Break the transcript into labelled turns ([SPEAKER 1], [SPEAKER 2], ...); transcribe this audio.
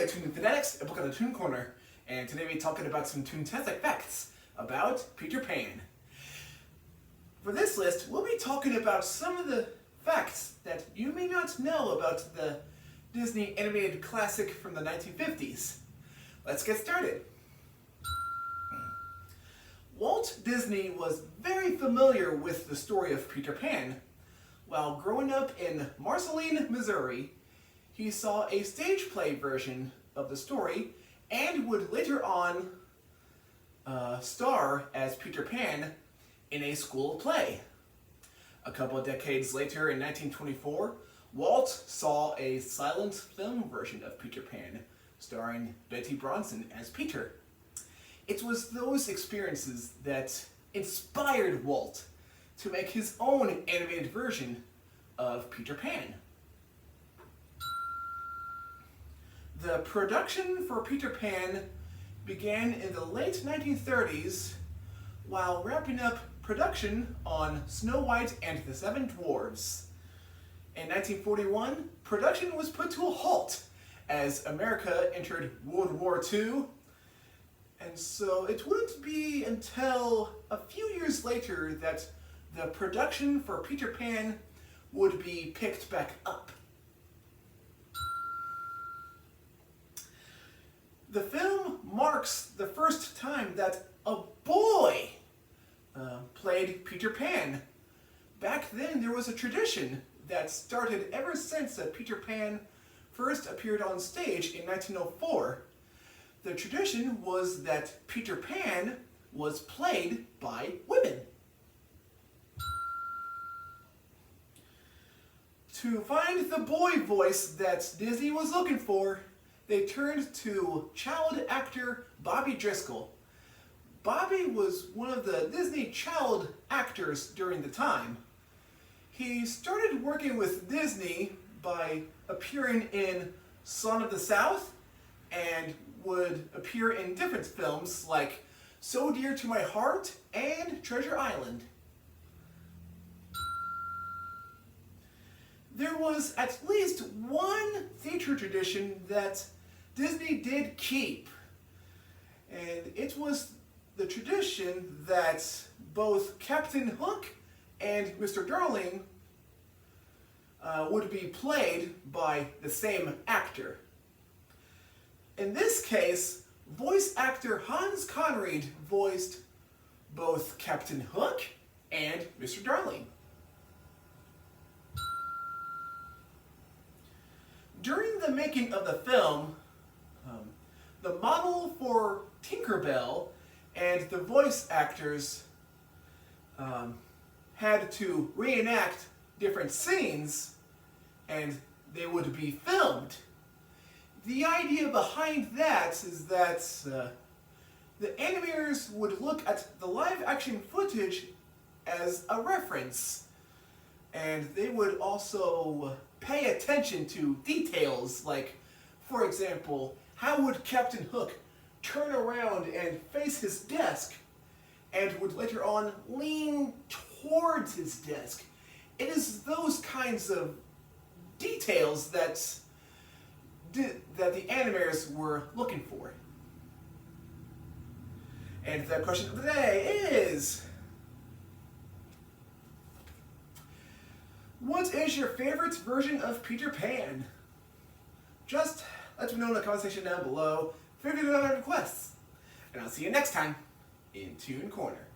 [SPEAKER 1] at Toontastic, a book on the Toon Corner, and today we're talking about some Toontastic facts about Peter Pan. For this list, we'll be talking about some of the facts that you may not know about the Disney animated classic from the 1950s. Let's get started. Walt Disney was very familiar with the story of Peter Pan. While growing up in Marceline, Missouri, he saw a stage play version of the story and would later on star as Peter Pan in a school play. A couple of decades later, in 1924, Walt saw a silent film version of Peter Pan, starring Betty Bronson as Peter. It was those experiences that inspired Walt to make his own animated version of Peter Pan. The production for Peter Pan began in the late 1930s while wrapping up production on Snow White and the Seven Dwarfs. In 1941, production was put to a halt as America entered World War II, and so it wouldn't be until a few years later that the production for Peter Pan would be picked back up. The film marks the first time that a boy played Peter Pan. Back then, there was a tradition that started ever since Peter Pan first appeared on stage in 1904. The tradition was that Peter Pan was played by women. To find the boy voice that Disney was looking for, they turned to child actor Bobby Driscoll. Bobby was one of the Disney child actors during the time. He started working with Disney by appearing in Son of the South and would appear in different films like So Dear to My Heart and Treasure Island. There was at least one theater tradition that Disney did keep, and it was the tradition that both Captain Hook and Mr. Darling would be played by the same actor. In this case, voice actor Hans Conried voiced both Captain Hook and Mr. Darling. During the making of the film, the model for Tinkerbell and the voice actors had to reenact different scenes, and they would be filmed. The idea behind that is that the animators would look at the live action footage as a reference, and they would also pay attention to details like, for example, how would Captain Hook turn around and face his desk and would later on lean towards his desk. It is those kinds of details that the animators were looking for. And the question of the day is, what is your favorite version of Peter Pan? Just let me know in the comment section down below. Favorite requests. And I'll see you next time in Toon Corner.